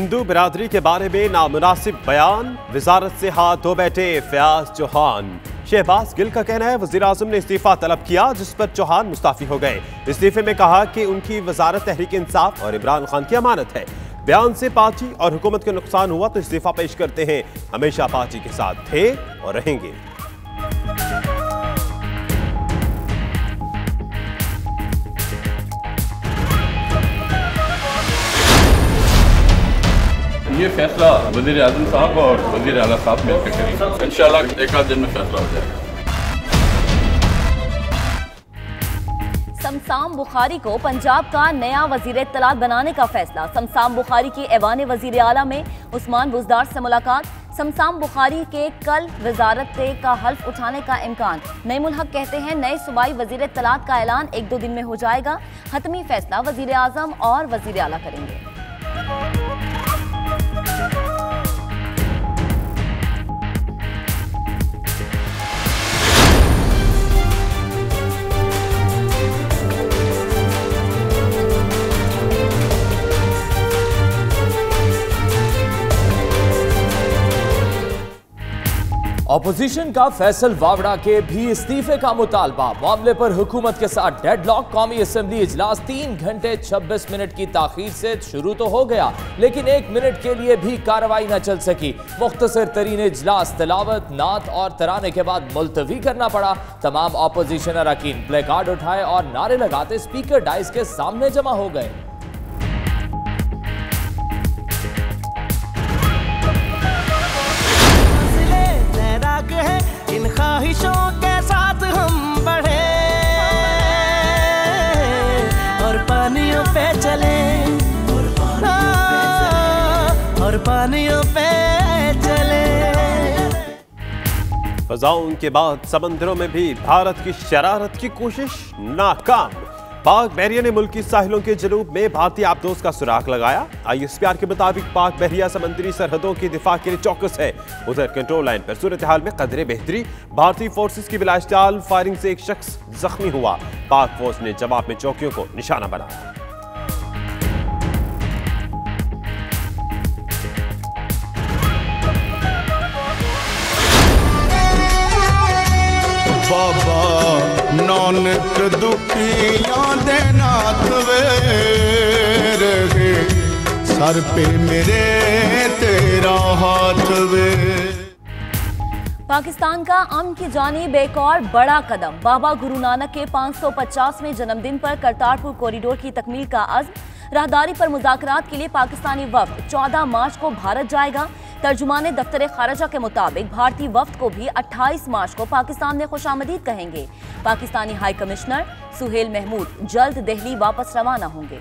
हिंदू बिरादरी के बारे में नामुनासिब बयान, वजारत से हाथ धो बैठे फयाज चौहान। शहबाज गिल का कहना है वजीर आजम ने इस्तीफा तलब किया, जिस पर चौहान मुस्ताफी हो गए। इस्तीफे में कहा कि उनकी वजारत तहरीक इंसाफ और इमरान खान की अमानत है। बयान से पार्टी और हुकूमत को नुकसान हुआ तो इस्तीफा पेश करते हैं। हमेशा पार्टी के साथ थे और रहेंगे। ये फैसला वज़ीर आज़म साहब और वज़ीर आला साहब मिलकर करेंगे। इंशाल्लाह एक आध दिन में फैसला हो जाएगा। शमशाम बुखारी को पंजाब का नया वज़ीर इत्तलात बनाने का फैसला। शमशाम बुखारी की ऐवान वज़ीर आला में उस्मान बुज़दार से मुलाकात। शमशाम बुखारी के कल वजारत का हल्फ उठाने का इम्कान। नईमुल हक कहते हैं नए सूबाई वज़ीर इत्तलात का ऐलान 1-2 दिन में हो जाएगा। हतमी फैसला वज़ीर आज़म और वज़ीर आला करेंगे। ऑपोजिशन का फैसल वावड़ा के भी इस्तीफे का मुतालबा। मामले पर हुकूमत के साथ डेडलॉक। कौमी असेंबली इजलास 3 घंटे 26 मिनट की ताखीर से शुरू तो हो गया, लेकिन 1 मिनट के लिए भी कार्रवाई न चल सकी। मुख्तसर तरीन इजलास तिलावत, नात और तराने के बाद मुलतवी करना पड़ा। तमाम ऑपोजिशन अरकान प्ले कार्ड उठाए और नारे लगाते स्पीकर डाइस के सामने जमा हो गए। इन ख्वाहिशों के साथ हम बढ़े और पानियों पे चले, और पानियों पे चले। फजाओं के बाद समंदरों में भी भारत की शरारत की कोशिश नाकाम। पाक बहरिया ने मुल्क की साहिलों के जनूब में भारतीय आबदोज का सुराग लगाया। ISPR के मुताबिक पाक बहरिया समंदरी सरहदों की दिफा के लिए चौकस है। उधर कंट्रोल लाइन पर सूरत हाल में कदरे बेहतरी। भारतीय फोर्सेस की बिलाश्ताल फायरिंग से एक शख्स जख्मी हुआ। पाक फोर्स ने जवाब में चौकियों को निशाना बनाया। बाबा नानक दुखियां दे नाथ वे रहे, सर पे मेरे तेरा हाथ वे। पाकिस्तान का अमन की जानिब एक और बड़ा कदम। बाबा गुरु नानक के 550वें जन्मदिन पर करतारपुर कॉरिडोर की तकमील का अज़्म। राहदारी पर मुज़ाकरात के लिए पाकिस्तानी वफ्द 14 मार्च को भारत जाएगा। तर्जुमान दफ्तर खारजा के मुताबिक भारतीय वफ्द को भी 28 मार्च को पाकिस्तान में खुशामदीद कहेंगे। पाकिस्तानी हाई कमिश्नर सुहेल महमूद जल्द दिल्ली वापस रवाना होंगे।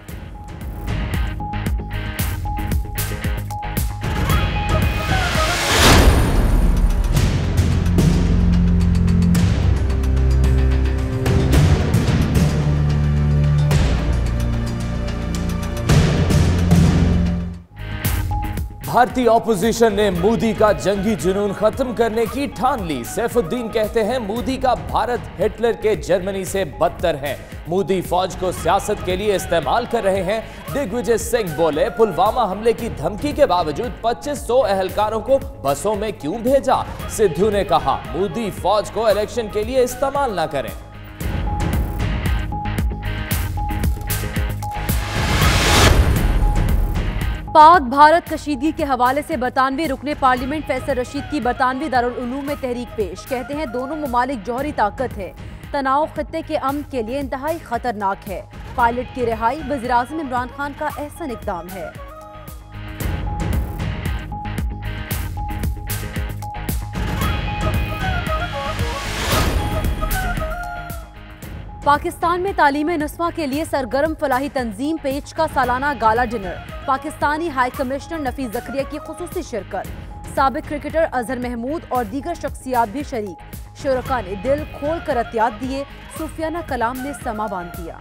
भारतीय ऑपोजिशन ने मोदी का जंगी जुनून खत्म करने की ठान ली। सैफुद्दीन कहते हैं मोदी का भारत हिटलर के जर्मनी से बदतर है। मोदी फौज को सियासत के लिए इस्तेमाल कर रहे हैं। दिग्विजय सिंह बोले पुलवामा हमले की धमकी के बावजूद 2500 एहलकारों को बसों में क्यों भेजा। सिद्धू ने कहा मोदी फौज को इलेक्शन के लिए इस्तेमाल ना करें। पाक भारत कशीदगी के हवाले से बरतानवी रुकने पार्लियामेंट फैसल रशीद की बरतानवी दारुल उलूम में तहरीक पेश। कहते हैं दोनों ममालिक जौहरी ताकत है। तनाव खत्ते के अमन के लिए इंतहाई खतरनाक है। पायलट की रिहाई वज़ीर आज़म इमरान खान का अहसन इक़दाम है। पाकिस्तान में तालीम नस्वा के लिए सरगर्म फलाही तंजीम पेज का सालाना gala dinner. Pakistani high commissioner Nafees Zakaria की खुसूसी शिरकत। साबिक क्रिकेटर अजहर महमूद और दीगर शख्सियात भी शरीक। शुरका ने दिल खोल कर अतियात दिए। सूफियाना कलाम ने समा बांध दिया।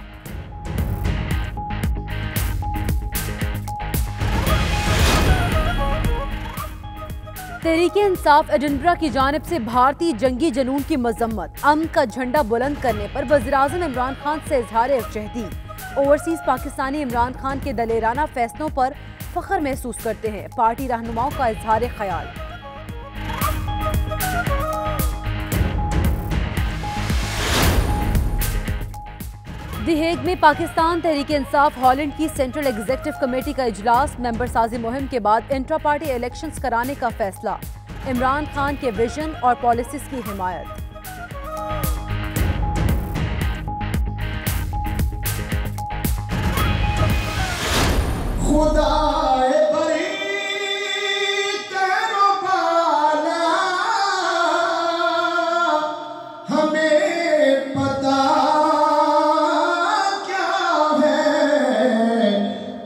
तहरीके इंसाफ एडिनबरा की जानिब से भारतीय जंगी जनून की मजम्मत। अमन का झंडा बुलंद करने पर वज़ीर-ए-आज़म इमरान खान से इजहार यकजहती। ओवरसीज पाकिस्तानी इमरान खान के दलेराना फैसलों पर फख्र महसूस करते हैं। पार्टी रहनुमाओं का इजहार ख्याल। दी हेग में पाकिस्तान तहरीक इंसाफ हॉलैंड की सेंट्रल एग्जीक्यूटिव कमेटी का इजलास। मेंबर साजी मुहिम के बाद इंट्रा पार्टी इलेक्शंस कराने का फैसला। इमरान खान के विजन और पॉलिसीज की हिमायत।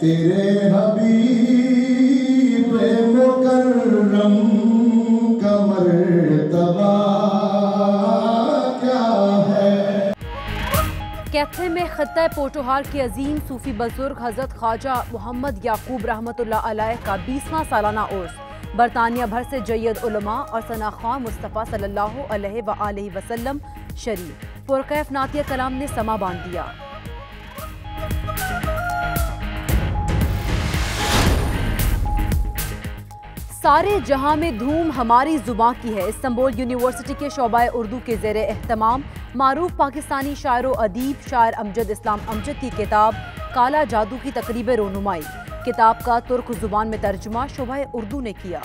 तेरे हबीब मुकर्रम का मर्तबा क्या है। कैथे में खत्ता पोटोहार के अजीम सूफी बुजुर्ग हजरत ख्वाजा मोहम्मद याकूब रहमतुल्लाह अलैह का 20वां सालाना उर्स। बरतानिया भर से जय्यद उलमा और सनाख्वां मुस्तफ़ा सल्लल्लाहु अलैहि वसल्लम शरीफ। पुरकैफ नातिया कलाम ने समा बांध दिया। सारे जहां में धूम हमारी जुबां की है। इस्तांबुल यूनिवर्सिटी के शोबाए उर्दू के ज़ेरे एहतमाम मारूफ पाकिस्तानी शायर व अदीब शायर अमजद इस्लाम अमजद की किताब काला जादू की तकरीब रोनुमाई। किताब का तुर्क जुबान में तर्जुमा शोबाए उर्दू ने किया।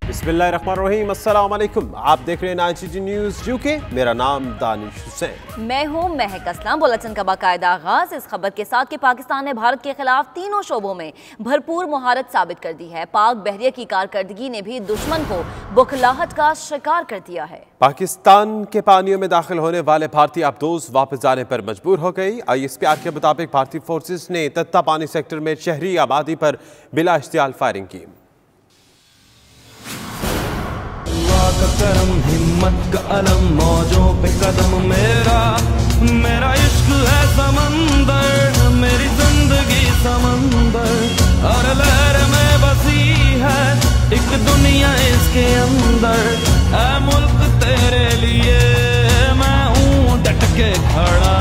बिस्मिल्लाहिर्रहमानिर्रहीम, अस्सलाम वालेकुम। आप देख रहे हैं ICT न्यूज़ UK। मेरा नाम दानिश हुसैन। मैं हूं महक असलम। बुलेटिन का बाकायदा आगाज इस खबर के साथ कि पाकिस्तान ने भारत के खिलाफ तीनों शोबों में भरपूर मुहारत साबित कर दी है। पाक बहरिया की कारकर्दगी ने भी दुश्मन को बुखलाहट का शिकार कर दिया है। पाकिस्तान के पानियों में दाखिल होने वाले भारतीय आबदोज वापस जाने पर मजबूर हो गई। ISPR के मुताबिक भारतीय फोर्सेस ने तत्ता पानी सेक्टर में शहरी आबादी पर बिला इश्तियाल फायरिंग की। का करम हिम्मत का अलम मौजों पे कदम मेरा इश्क है समंदर, मेरी जिंदगी समंदर और लहर में बसी है एक दुनिया इसके अंदर। है मुल्क तेरे लिए मैं हूँ डट के खड़ा।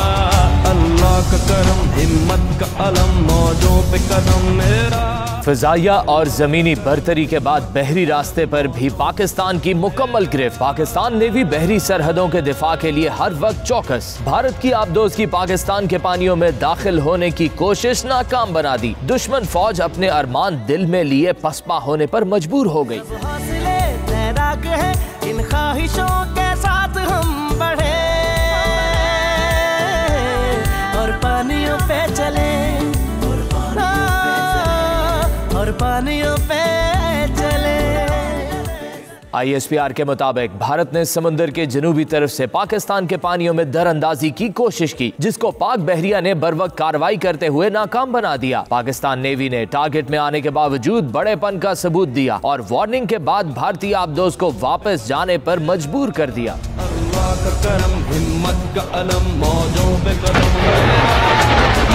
अल्लाह का करम हिम्मत का अलम मौजों पे कदम मेरा। फिजाइया और जमीनी बरतरी के बाद बहरी रास्ते पर भी पाकिस्तान की मुकम्मल गिरफ्त। पाकिस्तान ने भी बहरी सरहदों के दिफा के लिए हर वक्त चौकस। भारत की आबदोज की पाकिस्तान के पानियों में दाखिल होने की कोशिश नाकाम बना दी। दुश्मन फौज अपने अरमान दिल में लिए पसपा होने पर मजबूर हो गई। इन ख्वाहिशों के साथ हम बढ़े और पानियों पे चले और पानियों पे चले। ISPR के मुताबिक भारत ने समुद्र के जनूबी तरफ से पाकिस्तान के पानियों में दरअंदाजी की कोशिश की, जिसको पाक बहरिया ने बरवक्त कार्रवाई करते हुए नाकाम बना दिया। पाकिस्तान नेवी ने टारगेट में आने के बावजूद बड़ेपन का सबूत दिया और वार्निंग के बाद भारतीय आबदोज को वापस जाने पर मजबूर कर दिया। अल्लाह का करम हिम्मत का अलम मौजों पे कदम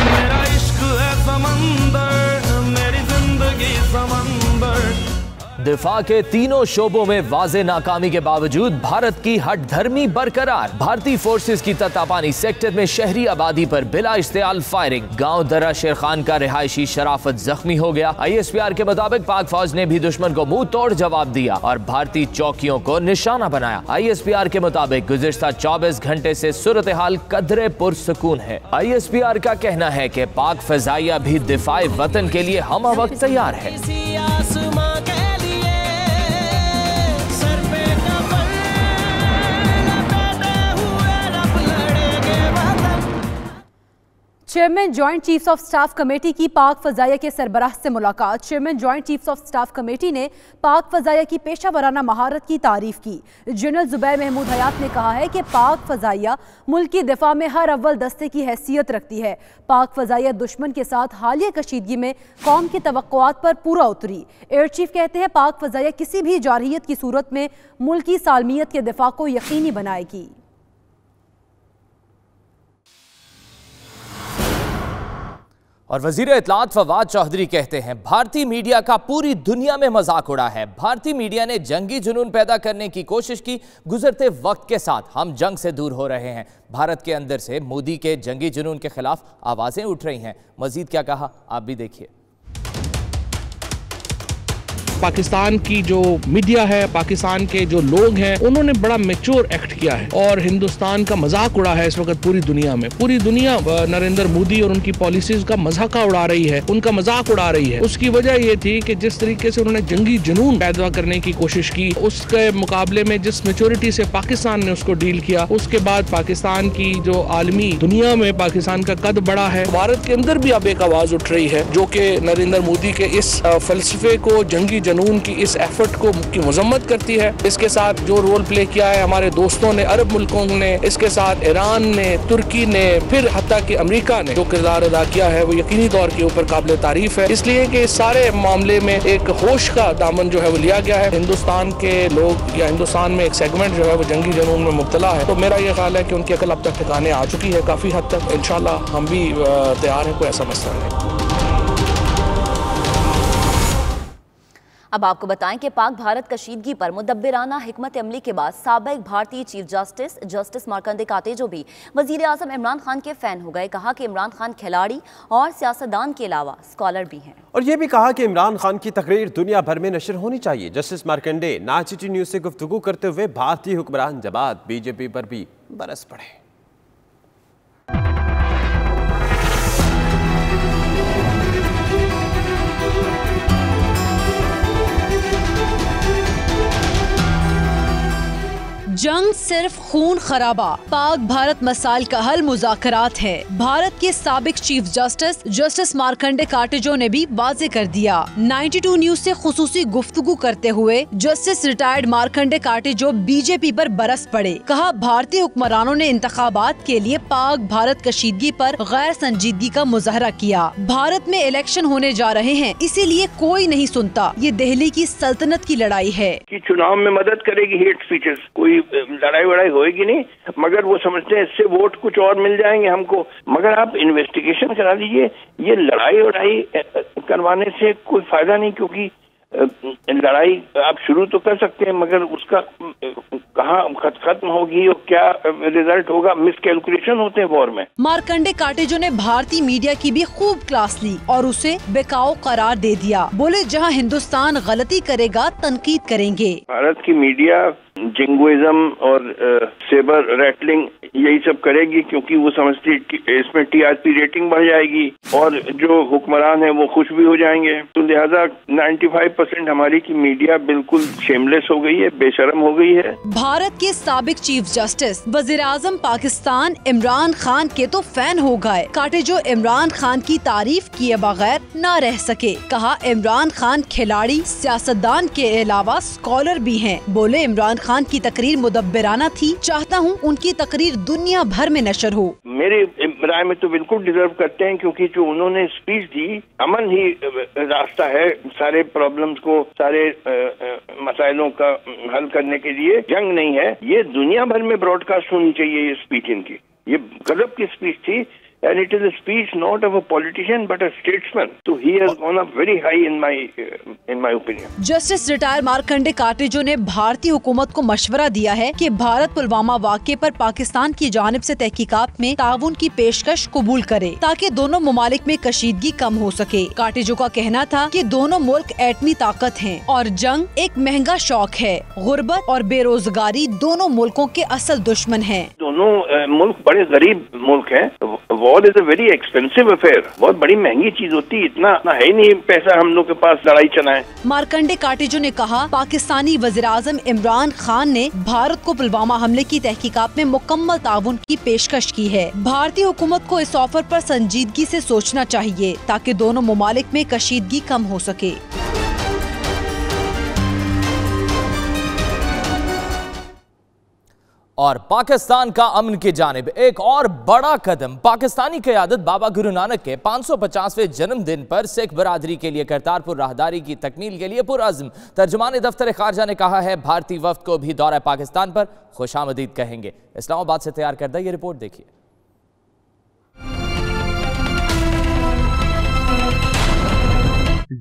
मेरा इश्क है समंदर, मेरी जिंदगी समंदर। दिफा के तीनों शोबों में वाज़े नाकामी के बावजूद भारत की हट धर्मी बरकरार। भारतीय फोर्सेस की तत्तापानी सेक्टर में शहरी आबादी पर बिला इश्तियाल फायरिंग। गांव दरा शेर खान का रिहायशी शराफत जख्मी हो गया। ISPR के मुताबिक पाक फौज ने भी दुश्मन को मुंह तोड़ जवाब दिया और भारतीय चौकियों को निशाना बनाया। ISPR के मुताबिक गुज़िश्ता 24 घंटे से सूरत हाल कदरे पुरसुकून है। ISPR का कहना है कि पाक फजाइया भी दिफाए वतन के लिए हम वक्त तैयार है। Chairman joint chiefs of staff committee की पाक फजाइया के सरबराह से मुलाकात। Chairman joint chiefs of staff committee ने पाक फजाइया की पेशा वराना महारत की तारीफ की। जनरल जुबैर महमूद हयात ने कहा है कि पाक फजाइया मुल्क की दिफा में हर अव्वल दस्ते की हैसियत रखती है। पाक फजाइया दुश्मन के साथ हालिया कशीदगी में कौम की तवक्कुआत पर पूरा उतरी। एयर चीफ कहते हैं पाक फजाइया किसी भी जारहियत की सूरत में मुल्क की सालमियत के दिफा को यकीनी बनाएगी। और वजीर इत्तलात फवाद चौधरी कहते हैं भारतीय मीडिया का पूरी दुनिया में मजाक उड़ा है। भारतीय मीडिया ने जंगी जुनून पैदा करने की कोशिश की। गुजरते वक्त के साथ हम जंग से दूर हो रहे हैं। भारत के अंदर से मोदी के जंगी जुनून के खिलाफ आवाजें उठ रही हैं। मजीद क्या कहा आप भी देखिए। पाकिस्तान की जो मीडिया है, पाकिस्तान के जो लोग हैं, उन्होंने बड़ा मैच्योर एक्ट किया है और हिंदुस्तान का मजाक उड़ा है इस वक्त पूरी दुनिया में। पूरी दुनिया नरेंद्र मोदी और उनकी पॉलिसीज का मजाका उड़ा रही है, उनका मजाक उड़ा रही है। उसकी वजह ये थी कि जिस तरीके से उन्होंने जंगी जुनून पैदा करने की कोशिश की, उसके मुकाबले में जिस मैच्योरिटी से पाकिस्तान ने उसको डील किया, उसके बाद पाकिस्तान की जो आलमी दुनिया में पाकिस्तान का कद बढ़ा है। भारत के अंदर भी अब एक आवाज उठ रही है जो कि नरेंद्र मोदी के इस फलसफे को, जंगी जनून की इस एफर्ट को की मजम्मत करती है। इसके साथ जो रोल प्ले किया है हमारे दोस्तों ने, अरब मुल्कों ने, इसके साथ ईरान ने, तुर्की ने, फिर हत्ता कि अमेरिका ने जो किरदार अदा किया है वो यकीनी तौर के ऊपर काबिल तारीफ है। इसलिए कि इस सारे मामले में एक होश का दामन जो है वो लिया गया है। हिंदुस्तान के लोग या हिंदुस्तान में एक सेगमेंट जो है वो जंगी जनून में मुब्तला है। तो मेरा ये ख्याल है कि उनकी अकल अब तक ठिकाने आ चुकी है काफी हद तक। इंशाल्लाह हम भी तैयार हैं, कोई ऐसा मसला नहीं। अब आपको बताएं कि पाक भारत कशीदगी पर मुदब्बिराना हिकमत अमली के बाद साबिक भारतीय चीफ जस्टिस मार्कंडे काटेजो भी वजीर आजम इमरान खान के फैन हो गए। कहा कि इमरान खान खिलाड़ी और सियासतदान के अलावा स्कॉलर भी हैं। और ये भी कहा कि इमरान खान की तकरीर दुनिया भर में नशर होनी चाहिए। जस्टिस मार्कंडे नाचिटी न्यूज से गुफ्तगू करते हुए भारतीय हुक्मरान जमात बीजेपी पर भी बरस पड़े। जंग सिर्फ खून खराबा, पाक भारत मसाइल का हल मुज़ाकरात है। भारत के साबिक चीफ जस्टिस मार्कंडे काटेजो ने भी वाज़े कर दिया। 92 न्यूज से खुसूसी गुफ्तगू करते हुए जस्टिस रिटायर्ड मार्कंडे काटेजो बीजेपी पर बरस पड़े। कहा भारतीय हुक्मरानों ने इंतखाबात के लिए पाक भारत कशीदगी पर गैर संजीदगी का मुजाहरा किया। भारत में इलेक्शन होने जा रहे हैं, इसीलिए कोई नहीं सुनता। ये दिल्ली की सल्तनत की लड़ाई है कि चुनाव में मदद करेगी हेट स्पीचेस, कोई लड़ाई वड़ाई होएगी नहीं, मगर वो समझते हैं इससे वोट कुछ और मिल जाएंगे हमको। मगर आप इन्वेस्टिगेशन करा लीजिए, ये लड़ाई वड़ाई करवाने से कोई फायदा नहीं, क्योंकि लड़ाई आप शुरू तो कर सकते हैं मगर उसका कहाँ खत्म होगी और क्या रिजल्ट होगा, मिसकैलकुलेशन होते हैं वॉर में। मार्कंडे काटेजो ने भारतीय मीडिया की भी खूब क्लास ली और उसे बेकाऊ करार दे दिया। बोले जहां हिंदुस्तान गलती करेगा तनकीद करेंगे। भारत की मीडिया जिंगोइज्म और सेबर रैटलिंग यही सब करेगी, क्योंकि वो समझती है इसमें टीआरपी रेटिंग बढ़ जाएगी और जो हुक्मरान है वो खुश भी हो जाएंगे। तो लिहाजा 95% हमारी की मीडिया बिल्कुल शेमलेस हो गई है, बेशर्म हो गई है। भारत के साबिक चीफ जस्टिस वजीर आजम पाकिस्तान इमरान खान के तो फैन हो गए। काटेजो इमरान खान की तारीफ किए बगैर न रह सके। कहा इमरान खान खिलाड़ी सियासतदान के अलावा स्कॉलर भी हैं। बोले इमरान खान की तकरीर मुदब्बिराना थी, चाहता हूँ उनकी तकरीर दुनिया भर में नशर हो। मेरे राय में तो बिल्कुल डिजर्व करते हैं, क्योंकि जो उन्होंने स्पीच दी, अमन ही रास्ता है सारे प्रॉब्लम्स को, सारे मसाइलों का हल करने के लिए, जंग नहीं है। ये दुनिया भर में ब्रॉडकास्ट होनी चाहिए ये स्पीच इनकी। ये गजब की स्पीच थी। And it is a speech not of a politician but a statesman. So he has gone up very high in my opinion. Justice retire Markandey Katju ने भारतीय हुकूमत को मशवरा दिया है कि भारत पुलवामा वाक़े पर पाकिस्तान की जानिब से तहकीकात में ताउन की पेशकश कबूल करे, ताकि दोनों ममालिक में कशीदगी कम हो सके। काटेजो का कहना था कि दोनों मुल्क एटमी ताकत हैं और जंग एक महंगा शौक है। गुर्बत और बेरोजगारी दोनों मुल्कों के असल दुश्मन हैं। दोनों मुल्क बड़े गरीब मुल्क हैं। War is a very expensive affair, बहुत बड़ी महंगी चीज होती है। इतना है नहीं पैसा हम लोग के पास लड़ाई चलाएं। मार्कंडे काटेजो ने कहा पाकिस्तानी वज़ीर आज़म इमरान खान ने भारत को पुलवामा हमले की तहकीकात में मुकम्मल ताउन की पेशकश की है। भारतीय हुकूमत को इस ऑफर पर संजीदगी से सोचना चाहिए, ताकि दोनों ममालिक में कशीदगी कम हो सके। और पाकिस्तान का अमन की जानिब एक और बड़ा कदम। पाकिस्तानी क़यादत बाबा गुरु नानक के 550वें जन्मदिन पर सिख बरादरी के लिए करतारपुर राहदारी की तकमील के लिए पुरअज़्म। तर्जुमान दफ्तर खारजा ने कहा है भारतीय वफ्द को भी दौरा पाकिस्तान पर खुशामदीद कहेंगे। इस्लामाबाद से तैयार करदा ये रिपोर्ट देखिए।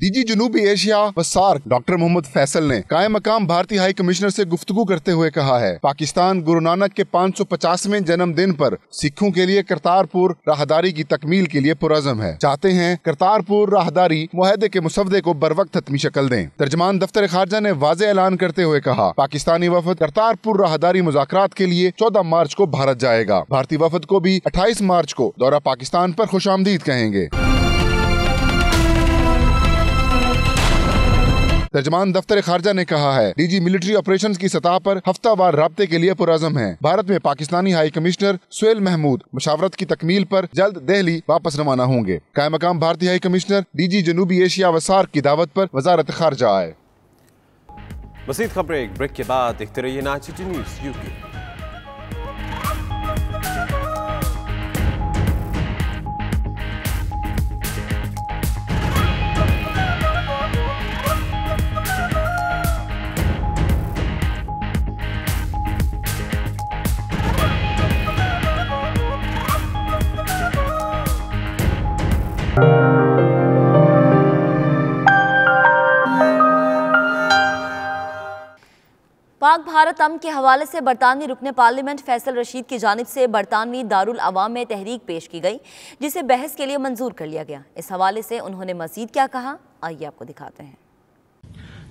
डीजी जनूबी एशिया व सार्क डॉक्टर मोहम्मद फैसल ने कायम मकाम भारतीय हाई कमिश्नर से गुफ्तगू करते हुए कहा है, पाकिस्तान गुरु नानक के 550वें जन्मदिन पर सिखों के लिए करतारपुर राहदारी की तकमील के लिए पुरअज़म है। चाहते हैं करतारपुर राहदारी मुआहदे के मुसवदे को बर वक्त हतमी शक्ल दें। तर्जमान दफ्तर खारजा ने वाज़ेह ऐलान करते हुए कहा, पाकिस्तानी वफद करतारपुर राहदारी मुज़ाकरात के लिए 14 मार्च को भारत जाएगा। भारतीय वफद को भी 28 मार्च को दौरा पाकिस्तान पर खुशामदीद कहेंगे। तर्जमान दफ्तर खारजा ने कहा है, डीजी मिलिट्री ऑपरेशंस की सतह पर हफ्तावार राब्ते के लिए पुरअज़म है। भारत में पाकिस्तानी हाई कमिश्नर सुहेल महमूद मुशावरत की तकमील पर जल्द दिल्ली वापस रवाना होंगे। कायम मकाम भारतीय हाई कमिश्नर डीजी जनूबी एशिया व सार्क की दावत पर वजारत खारजा आए। मज़ीद खबरें एक ब्रेक के बाद देखते रहिए nine city news UK. Pak Bharat अमन के हवाले से बरतानवी रुकने पार्लियामेंट फैसल रशीद की जानिब से बरतानवी दारुल अवाम में तहरीक पेश की गई, जिसे बहस के लिए मंजूर कर लिया गया। इस हवाले से उन्होंने मजीद क्या कहा, आइए आपको दिखाते हैं।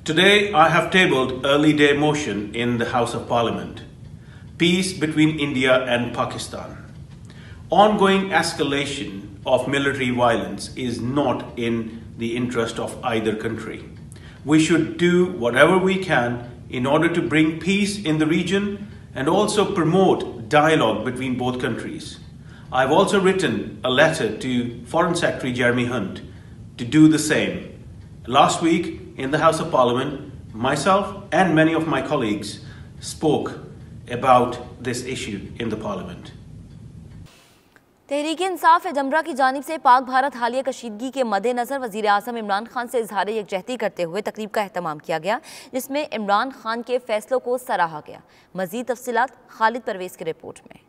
Today I have tabled early day motion in the House of Parliament. Peace between India and Pakistan. Ongoing escalation of military violence is not in the interest of either country. We should do whatever we can in order to bring peace in the region and also promote dialogue between both countries. I've also written a letter to Foreign Secretary Jeremy Hunt to do the same. Last week in the House of Parliament, myself and many of my colleagues spoke about this issue in the Parliament. Tehreek Insaf Edinburgh की जानिब से पाक भारत हालिया कशीदगी के मद्देनजर वज़ीर आज़म इमरान खान से इजहार यकजहती करते हुए तकरीब का एहतमाम किया गया, जिसमें इमरान खान के फैसलों को सराहा गया। मज़ीद तफसीलात खालिद परवेज़ की रिपोर्ट में।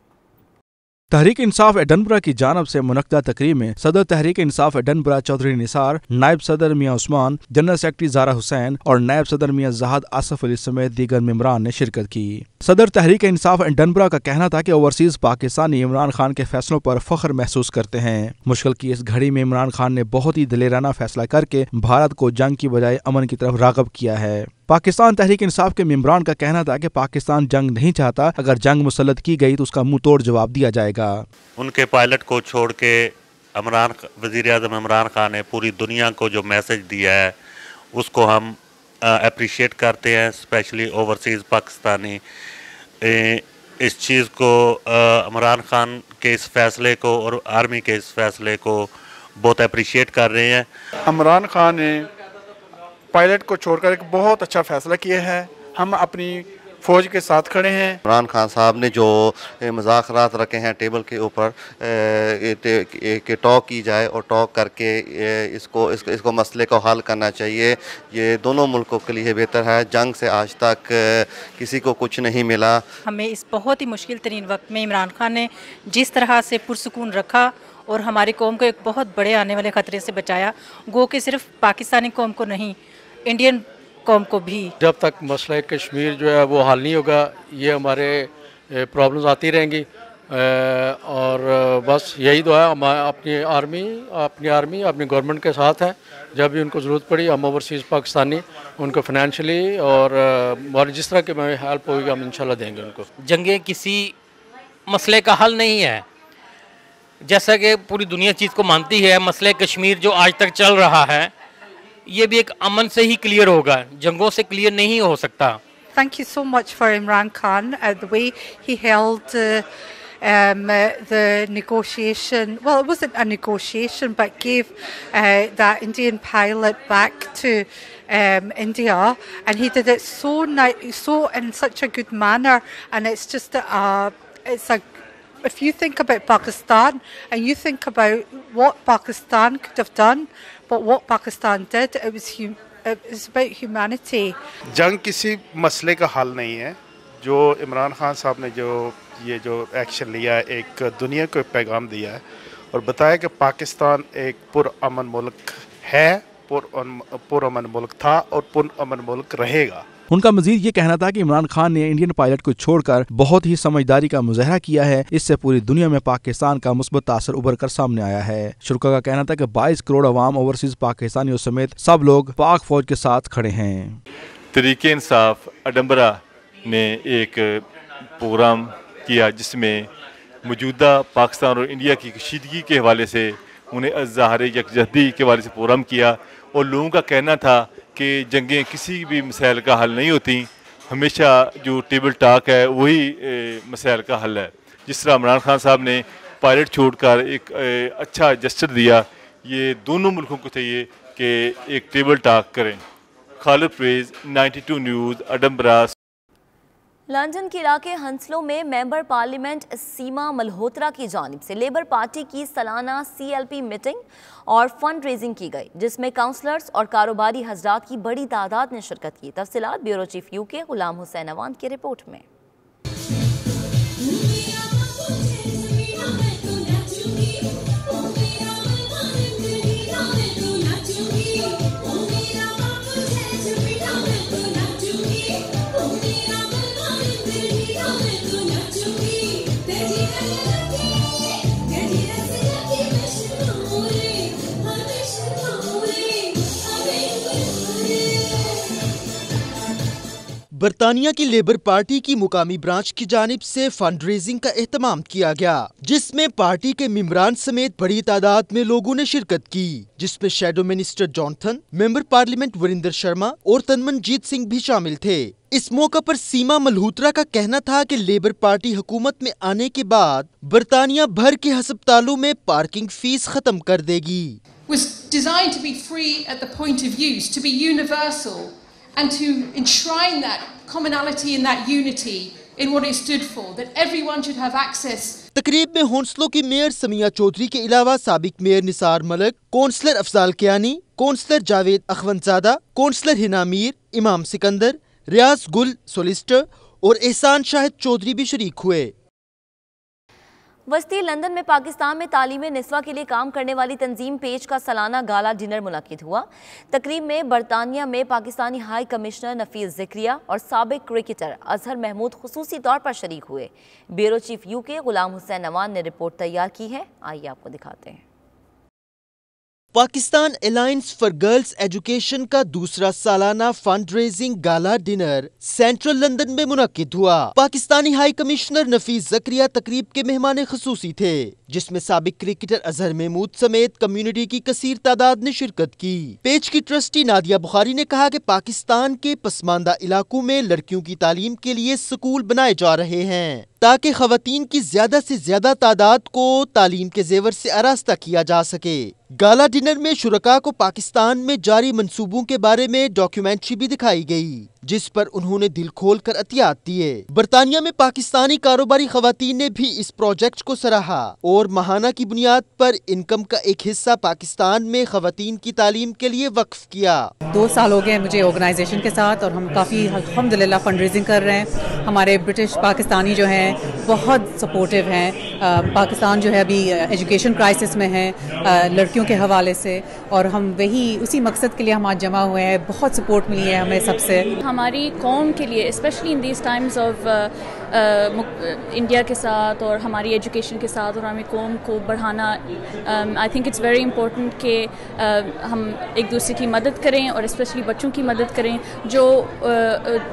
तहरीक इंसाफ एडनबरा की जानब से मुनक्दा तकरीब में सदर तहरीक इंसाफ एडनबरा चौधरी निसार, नायब सदर मियाँ उस्मान, जनरल सेक्रेटरी ज़ारा हुसैन और नायब सदर मियाँ जहाद आसफ अली समेत दीगर मेंबरान ने शिरकत की। सदर तहरीक इंसाफ एडनबरा का कहना था कि ओवरसीज पाकिस्तानी इमरान खान के फैसलों पर फख्र महसूस करते हैं। मुश्किल की इस घड़ी में इमरान खान ने बहुत ही दिलेराना फैसला करके भारत को जंग की बजाय अमन की तरफ राग़ब किया है। पाकिस्तान तहरीक इंसाफ के मेंबरान का कहना था कि पाकिस्तान जंग नहीं चाहता, अगर जंग मुसल्लत की गई तो उसका मुंह तोड़ जवाब दिया जाएगा। उनके पायलट को छोड़ के वज़ीर आज़म इमरान खान ने पूरी दुनिया को जो मैसेज दिया है उसको हम अप्रिशिएट करते हैं, स्पेशली ओवरसीज़ पाकिस्तानी इस चीज़ को इमरान खान के इस फैसले को और आर्मी के इस फैसले को बहुत अप्रिशिएट कर रहे हैं। इमरान खान ने पायलट को छोड़कर एक बहुत अच्छा फैसला किया है। हम अपनी फौज के साथ खड़े हैं। इमरान खान साहब ने जो मुज़ाकरात रखे हैं टेबल के ऊपर कि टॉक की जाए और टॉक करके इसको मसले को हल करना चाहिए। ये दोनों मुल्कों के लिए बेहतर है। जंग से आज तक किसी को कुछ नहीं मिला। हमें इस बहुत ही मुश्किल तरीन वक्त में इमरान खान ने जिस तरह से पुरसुकून रखा और हमारी कौम को एक बहुत बड़े आने वाले ख़तरे से बचाया, गो कि सिर्फ पाकिस्तानी कौम को नहीं, इंडियन कौम को भी। जब तक मसला कश्मीर जो है वो हल नहीं होगा, ये हमारे प्रॉब्लम्स आती रहेंगी और बस यही दुआ है। हम अपनी आर्मी अपनी गवर्नमेंट के साथ है। जब भी उनको ज़रूरत पड़ी हम ओवरसीज़ पाकिस्तानी उनको फाइनेंशियली और जिस तरह की हेल्प होगी हम इंशाल्लाह देंगे उनको। जंगें किसी मसले का हल नहीं है, जैसा कि पूरी दुनिया चीज़ को मानती है। मसले कश्मीर जो आज तक चल रहा है ये भी एक अमन से ही क्लियर होगा, जंगों से क्लियर नहीं हो सकता। Thank you so much for Imran Khan, the way he held the negotiation. Well, it wasn't a negotiation, but gave that Indian pilot back to India, and he did it so in such a good manner. And it's just if you think about Pakistan and you think about what Pakistan could have done, but what Pakistan did, it was about humanity. जंग किसी मसले का हल नहीं है। जो इमरान खान साहब ने जो एक्शन लिया है, एक दुनिया को एक पैगाम दिया है और बताया कि पाकिस्तान एक पुरअमन मुल्क है पुरअमन मुल्क था और पुरअमन मुल्क रहेगा। उनका मजीद ये कहना था कि इमरान खान ने इंडियन पायलट को छोड़कर बहुत ही समझदारी का मुजाहरा किया है। इससे पूरी दुनिया में पाकिस्तान का मुस्बत तासर उभर कर सामने आया है। शुरा का कहना था कि 22 करोड़ अवाम ओवरसीज पाकिस्तानियों समेत सब लोग पाक फौज के साथ खड़े हैं। तहरीक इंसाफ एडनबरा ने एक प्रोग्राम किया जिसमें मौजूदा पाकिस्तान और इंडिया की कशीदगी के हवाले से उन्हें ज़ाहिर यकजहती के हवाले से प्रोग्राम किया और लोगों का कहना था कि जंगें किसी भी मसाइल का हल नहीं होती, हमेशा जो टेबल टॉक है वही मसाइल का हल है। जिस तरह इमरान खान साहब ने पायलट छोड़कर एक अच्छा जस्टर दिया, ये दोनों मुल्कों को चाहिए कि एक टेबल टॉक करें। Khalid Parvez, 92 news, Edinburgh. London के इलाके हंसलो में मेंबर पार्लियामेंट सीमा मल्होत्रा की जानिब से लेबर पार्टी की सालाना CLP मीटिंग और फंड रेजिंग की गई, जिसमें काउंसलर्स और कारोबारी हजरात की बड़ी तादाद ने शिरकत की। तफसीलात bureau chief UK Ghulam Hussain Awan की रिपोर्ट में। बरतानिया की लेबर पार्टी की मुकामी ब्रांच की जानिब से फंड रेजिंग का एहतमाम किया गया, जिसमें पार्टी के मेंबरान समेत बड़ी तादाद में लोगों ने शिरकत की, जिसमें shadow minister Jonathan, member parliament Varinder Sharma और तनमनजीत सिंह भी शामिल थे। इस मौका पर सीमा मल्होत्रा का कहना था कि लेबर पार्टी हुकूमत में आने के बाद बरतानिया भर के हस्पतालों में पार्किंग फीस खत्म कर देगी। Was designed to be free at the point of use, to be universal, and to enshrine that commonality and that unity in what it stood for, that everyone should have access. तकरीब में हौंसलों की mayor Samiya Chaudhary के अलावा साबिक mayor Nisar Malik, councillor Afzal Kiyani, councillor Javed Akhundzada, councillor Hina Mir, Imam Sikandar, रियाज गुल solicitor और एहसान शाहिद चौधरी भी शरीक हुए। वस्ती लंदन में पाकिस्तान में तालीमी निस्वा के लिए काम करने वाली तंजीम पेज का सालाना गाला डिनर मुनक्किद हुआ। तकरीब में बरतानिया में पाकिस्तानी हाई कमिश्नर नफीस ज़िक्रिया और साबिक क्रिकेटर अजहर महमूद खुसूसी तौर पर शरीक हुए। Bureau chief UK Ghulam Hussain Awan ने रिपोर्ट तैयार की है, आइए आपको दिखाते हैं। Pakistan alliance for girls education का दूसरा सालाना fund raising gala dinner central London में मुनक्किद हुआ। पाकिस्तानी हाई कमिश्नर नफीस ज़िक्रिया तकरीब के मेहमान खुसूसी थे, जिसमें साबिक क्रिकेटर अजहर महमूद समेत कम्युनिटी की कसीर तादाद ने शिरकत की। पेज की ट्रस्टी नादिया बुखारी ने कहा कि पाकिस्तान के पसमानदा इलाकों में लड़कियों की तालीम के लिए स्कूल बनाए जा रहे हैं, ताकि खवातीन की ज्यादा से ज्यादा तादाद को तालीम के जेवर से आरास्ता किया जा सके। गाला डिनर में शुरका को पाकिस्तान में जारी मंसूबों के बारे में डॉक्यूमेंट्री भी दिखाई गई, जिस पर उन्होंने दिल खोल कर अतियात दिए। बरतानिया में पाकिस्तानी कारोबारी खवातीन ने भी इस प्रोजेक्ट को सराहा और माहाना की बुनियाद पर इनकम का एक हिस्सा पाकिस्तान में खवातीन की तालीम के लिए वक्फ किया। 2 साल हो गए मुझे ऑर्गेनाइजेशन के साथ और हम काफ़ी अल्हम्दुलिल्लाह फंड रेजिंग कर रहे हैं। हमारे ब्रिटिश पाकिस्तानी जो हैं बहुत सपोर्टिव हैं। पाकिस्तान जो है अभी एजुकेशन क्राइसिस में है लड़कियों के हवाले से, और हम वही उसी मकसद के लिए हम आज जमा हुए हैं। बहुत सपोर्ट मिली है हमें सबसे। हमारी कौम के लिए specially in these times of India के साथ और हमारी एजुकेशन के साथ और हमें कौम को बढ़ाना, I think it's very important कि हम एक दूसरे की मदद करें और स्पेशली बच्चों की मदद करें जो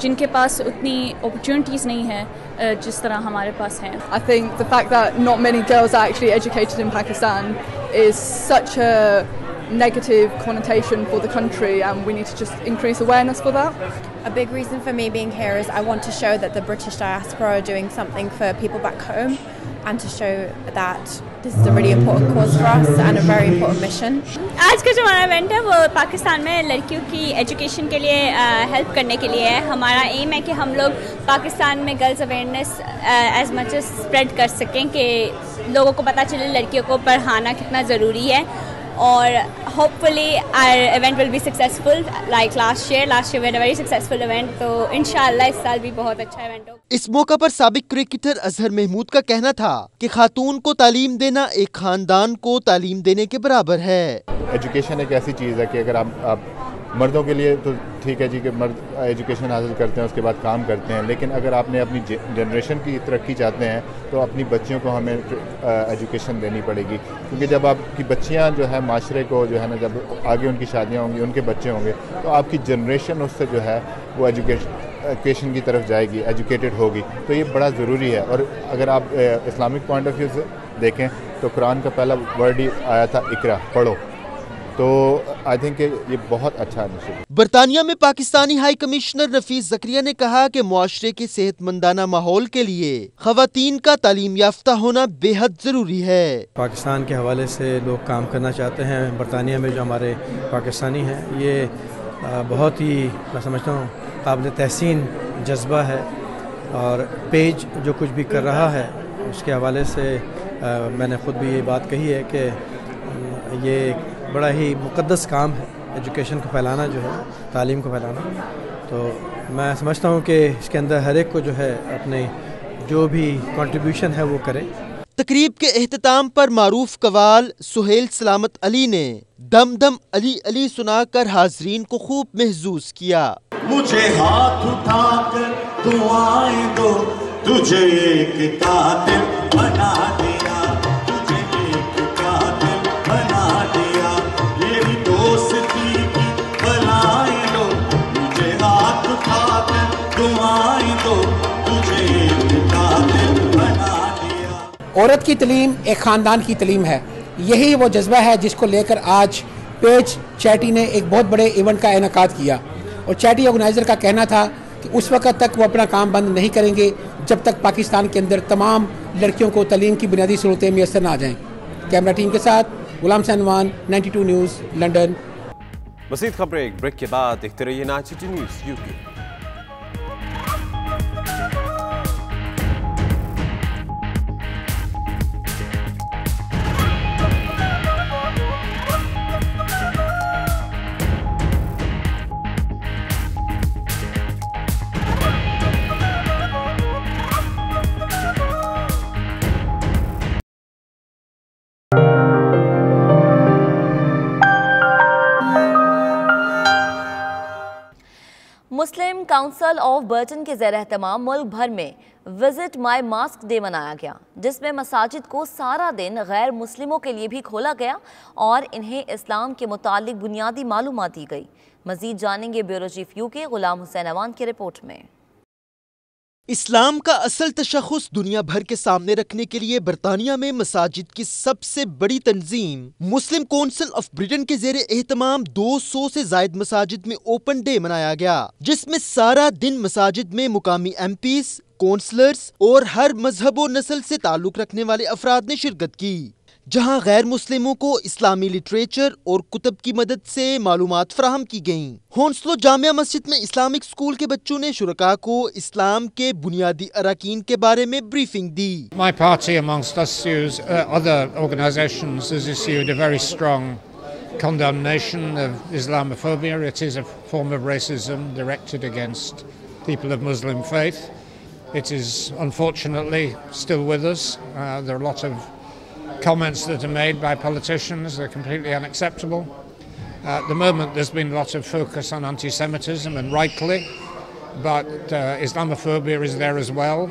जिनके पास उतनी अपॉर्चुनिटीज़ नहीं है जिस तरह हमारे पास हैं। I think the fact that not many girls are actually educated in Pakistan is such a negative connotation for the country, and we need to just increase awareness for that. A big reason for me being here is I want to show that the British diaspora are doing something for people back home, and to show that this is a really important cause for us and a very important mission. आज का जो हमारा event है वो पाकिस्तान में लड़कियों की education के लिए हेल्प करने के लिए है। हमारा एम है कि हम लोग पाकिस्तान में girls awareness as much as spread कर सकें कि लोगों को पता चले लड़कियों को पढ़ाना कितना ज़रूरी है और hopefully our event will be successful like last year we had a very successful event, तो इंशाल्लाह इस साल भी बहुत अच्छा इवेंट होगा। इस मौका पर साबिक क्रिकेटर अजहर महमूद का कहना था कि खातून को तालीम देना एक खानदान को तालीम देने के बराबर है। एजुकेशन एक ऐसी चीज़ है कि अगर आप मर्दों के लिए तो ठीक है जी कि मर्द एजुकेशन हासिल करते हैं उसके बाद काम करते हैं, लेकिन अगर आपने अपनी जनरेशन की तरक्की चाहते हैं तो अपनी बच्चियों को हमें एजुकेशन देनी पड़ेगी, क्योंकि जब आपकी बच्चियां जो है माशरे को जो है ना, जब आगे उनकी शादियां होंगी, उनके बच्चे होंगे, तो आपकी जनरेशन उससे जो है वो एजुकेशन की तरफ जाएगी, एजुकेटेड होगी, तो ये बड़ा ज़रूरी है। और अगर आप इस्लामिक पॉइंट ऑफ व्यू से देखें तो कुरान का पहला वर्ड ही आया था इकरा, पढ़ो, तो आई थिंक ये बहुत अच्छा इनिशिएटिव। बरतानिया में पाकिस्तानी हाई कमिश्नर नफीस ज़करिया ने कहा कि मुआशरे के सेहतमंदाना माहौल के लिए ख़वातीन का तालीम याफ्ता होना बेहद ज़रूरी है। पाकिस्तान के हवाले से लोग काम करना चाहते हैं। बरतानिया में जो हमारे पाकिस्तानी हैं, ये बहुत ही मैं समझता हूँ काबिल तहसीन जज्बा है, और पेज जो कुछ भी कर रहा है उसके हवाले से मैंने ख़ुद भी ये बात कही है कि ये बड़ा ही मुक़द्दस काम है एजुकेशन को फैलाना, जो है तालीम को फैलाना। तो मैं समझता हूँ कि इसके अंदर हर एक को जो है अपने जो भी कंट्रीब्यूशन है वो करे। तकरीब के एहतताम पर मारूफ कवाल सुहेल सलामत अली ने दम दम अली अली सुनाकर हाजरीन को खूब महसूस किया। मुझे हाथ उठाकर दुआएं दो, तुझे एक कातिल बना दिया, तुझे एक कातिल बना दिया, मेरी दोस्ती की बलाएं दो, मुझे हाथ उठाकर दुआएं दो, तुझे एक कातिल बना दिया। औरत की तलीम एक ख़ानदान की तलीम है, यही वो जज्बा है जिसको लेकर आज पेज चैटी ने एक बहुत बड़े इवेंट का इनेकाद किया, और चैटी ऑर्गेनाइज़र का कहना था कि उस वक्त तक वो अपना काम बंद नहीं करेंगे जब तक पाकिस्तान के अंदर तमाम लड़कियों को तालीम की बुनियादी सहूलतें मैसर ना आ जाएँ। कैमरा टीम के साथ गुलाम सनवान, 92 न्यूज़, लंदन। मज़ीद खबरें ब्रेक के बाद देखते रहिए नाच city news UK. Muslim council of Burton के ज़ेर एहतमाम मुल्क भर में विजिट माई मास्क डे मनाया गया, जिसमें मसाजिद को सारा दिन गैर मुस्लिमों के लिए भी खोला गया और इन्हें इस्लाम के मुतालिक बुनियादी मालूमात दी गई। मजीद जानेंगे bureau chief UK Ghulam Hussain Awan की रिपोर्ट में। इस्लाम का असल तशख़्ख़ुस दुनिया भर के सामने रखने के लिए बरतानिया में मसाजिद की सबसे बड़ी तंजीम मुस्लिम काउंसिल ऑफ ब्रिटेन के ज़ेरे एहतमाम 200 से ज़ायद मसाजिद में ओपन डे मनाया गया, जिसमें सारा दिन मसाजिद में मुकामी एमपीज़, काउंसलर्स और हर मजहब और नस्ल से ताल्लुक रखने वाले अफराद ने शिरकत की, जहां गैर मुस्लिमों को इस्लामी लिटरेचर और कुतब की मदद से मालूमात फराहम की गयीं। हॉन्सलो जामिया मस्जिद में इस्लामिक स्कूल के बच्चों ने शुरका को इस्लाम के बुनियादी अराकीन के बारे में briefing the. My party amongst other organisations has issued a very strong condemnation of Islamophobia. It is a form of racism directed against people of Muslim faith. It is unfortunately still with us. There are a lot of comments that are made by politicians. They're completely unacceptable. At the moment there's been a lot of focus on anti-Semitism, and rightly, but Islamophobia is there as well,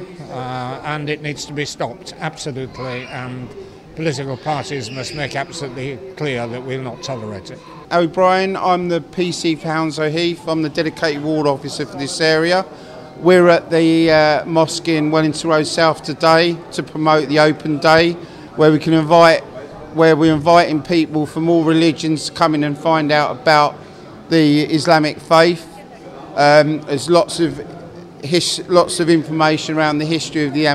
and it needs to be stopped, absolutely, and political parties must make absolutely clear that we'll not tolerate it. O'Brien, I'm the PC for Hounslow Heath. I'm the dedicated ward officer for this area. We're at the mosque in Wellington Road South today to promote the open day, where we're inviting people from all religions to come in and find out about the Islamic faith. There's lots of information around the history of the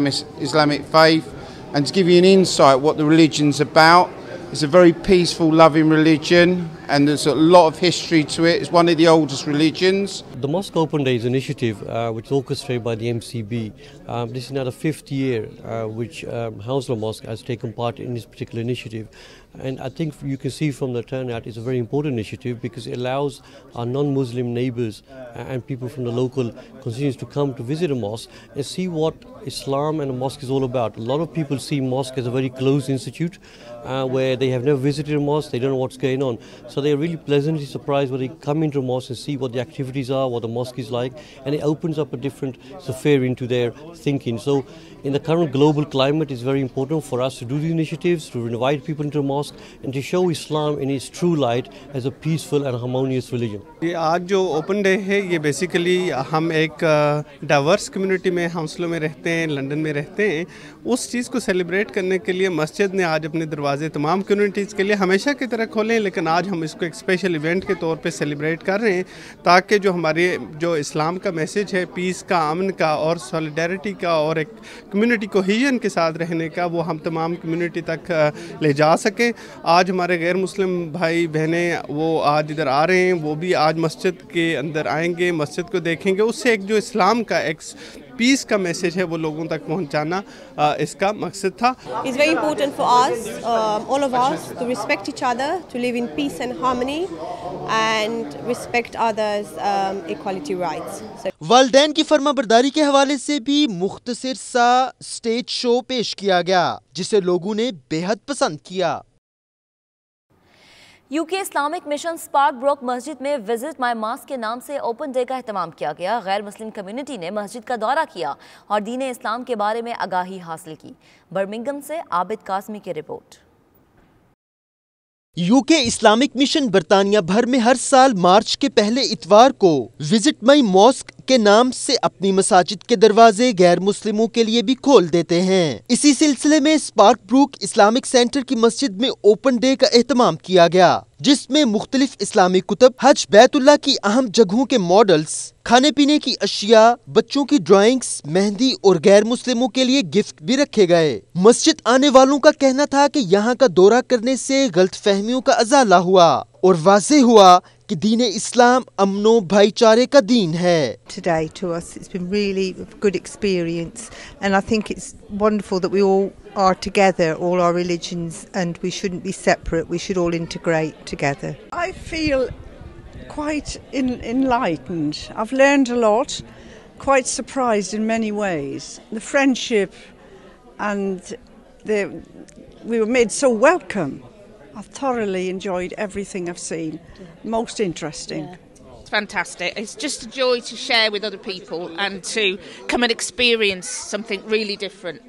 Islamic faith, and to give you an insight what the religion's about. It's a very peaceful, loving religion, and there's a lot of history to it. It's one of the oldest religions. The Mosque Open Day is an initiative which is orchestrated by the MCB. This is now the 5th year which Hounslow Mosque has taken part in this particular initiative. And I think you can see from the turnout it's a very important initiative because it allows our non-Muslim neighbours and people from the local constituents to come to visit a mosque and see what Islam and a mosque is all about. A lot of people see mosque as a very closed institute where they have never visited a mosque, they don't know what's going on. So they're really pleasantly surprised when they come into a mosque and see what the activities are, what the mosque is like, and it opens up a different sphere into their thinking. So in the current global climate, it's very important for us to do these initiatives, to invite people into a mosque and to show Islam in its true light as a peaceful and harmonious religion. ये आज जो open day है ये basically हम एक diverse community में हाउंसलो में रहते हैं, लंदन में रहते हैं, उस चीज़ को सेलिब्रेट करने के लिए मस्जिद ने आज अपने दरवाजे तमाम कम्युनिटीज़ के लिए हमेशा की तरह खोले हैं, लेकिन आज हम इसको एक स्पेशल इवेंट के तौर पे सेलिब्रेट कर रहे हैं ताकि जो हमारे जो इस्लाम का मैसेज है, पीस का, अमन का और सॉलिडारिटी का और एक कम्युनिटी कोहेजन के साथ रहने का, वो हम तमाम कम्युनिटी तक ले जा सकें। आज हमारे गैर मुस्लिम भाई बहनें वो आज इधर आ रहे हैं, वो भी आज मस्जिद के अंदर आएंगे, मस्जिद को देखेंगे, उससे एक जो इस्लाम का एक पीस का मैसेज है वो लोगों तक पहुंचाना इसका मकसद था। It's very important for us, all of us, to respect each other, to live in peace and harmony, and respect others' equality rights. वालदैन की फर्माबरदारी के हवाले से भी मुख्तसर सा स्टेज शो पेश किया गया जिसे लोगों ने बेहद पसंद किया। UK Islamic mission spark broke मस्जिद में विजिट माई मॉस्क के नाम से ओपन डे का एहतमाम किया गया। गैर मुस्लिम कम्युनिटी ने मस्जिद का दौरा किया और दीन इस्लाम के बारे में आगाही हासिल की। बर्मिंघम से आबिद कासमी की रिपोर्ट। यूके इस्लामिक मिशन बरतानिया भर में हर साल मार्च के पहले इतवार को विजिट माई मॉस्क के नाम से अपनी मसाजिद के दरवाजे गैर मुस्लिमों के लिए भी खोल देते हैं। इसी सिलसिले में स्पार्क ब्रूक इस्लामिक सेंटर की मस्जिद में ओपन डे का एहतमाम किया गया जिसमें मुख्तलिफ इस्लामी कुतब, हज बैतुल्लाह की अहम जगहों के मॉडल्स, खाने पीने की अशिया, बच्चों की ड्राइंग्स, मेहंदी और गैर मुस्लिमों के लिए गिफ्ट भी रखे गए। मस्जिद आने वालों का कहना था कि यहाँ का दौरा करने से गलतफहमियों का अजाला हुआ और वाज़ेह हुआ कि दीन इस्लाम अमनो भाईचारे का दीन है। Today to us it's been really a good experience and I think it's wonderful that we all are together, all our religions, and we shouldn't be separate, we should all integrate together. I feel quite enlightened. I've learned a lot, quite surprised in many ways. The friendship and we were made so welcome. I've thoroughly enjoyed everything I've seen. Most interesting. Yeah. It's fantastic. It's just a joy to share with other people and to come and experience something really different.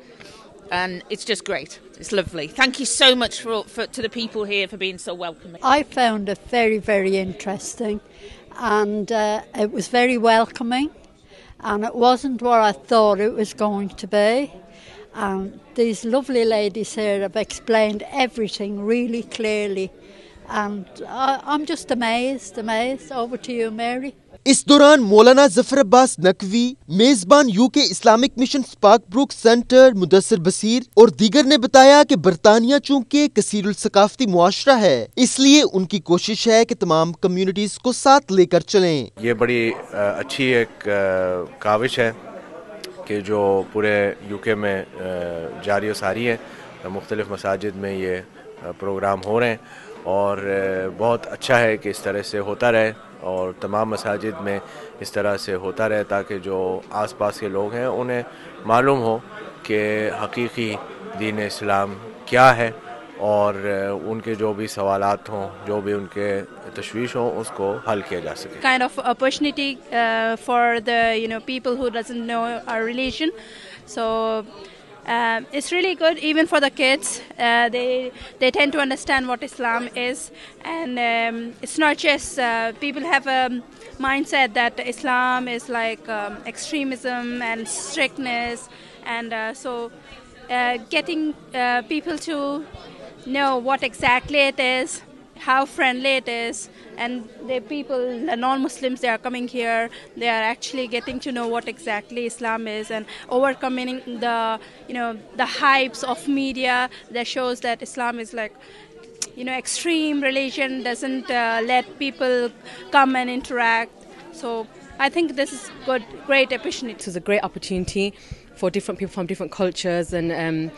And it's just great. It's lovely. Thank you so much to the people here for being so welcoming. I found it very, very interesting and it was very welcoming and it wasn't what I thought it was going to be. These lovely ladies here have explained everything really clearly and I'm just amazed. Over to you, Mary. इस दौरान मौलाना जफर अब्बास नकवी, मेजबान UK Islamic mission Sparkbrook centre Mudassir Basir और दीगर ने बताया कि बरतानिया चूंकि कसीरुल सकाफती मुआशरा है इसलिए उनकी कोशिश है कि तमाम कम्युनिटीज को साथ लेकर चलें। ये बड़ी अच्छी एक काविश है कि जो पूरे यूके में जारी सारी है, मुख्तलिफ मसाजिद में ये प्रोग्राम हो रहे हैं और बहुत अच्छा है कि इस तरह से होता रहे और तमाम मसाजिद में इस तरह से होता रहे ताकि जो आसपास के लोग हैं उन्हें मालूम हो कि हकीकी दीन इस्लाम क्या है और उनके जो भी सवालात हों, जो भी उनके तशवीश हों, उसको हल किया जा सके। Kind of opportunity for the people who doesn't know our religion, so it's really good even for the kids. They tend to understand what Islam is, and it's not just people have a mindset that Islam is like extremism and strictness, and so getting people to know what exactly it is, how friendly it is, and the people, the non-Muslims, they are coming here, they are actually getting to know what exactly Islam is and overcoming the hypes of media that shows that Islam is like, extreme religion doesn't let people come and interact. So I think this is great opportunity. This is a great opportunity for different people from different cultures and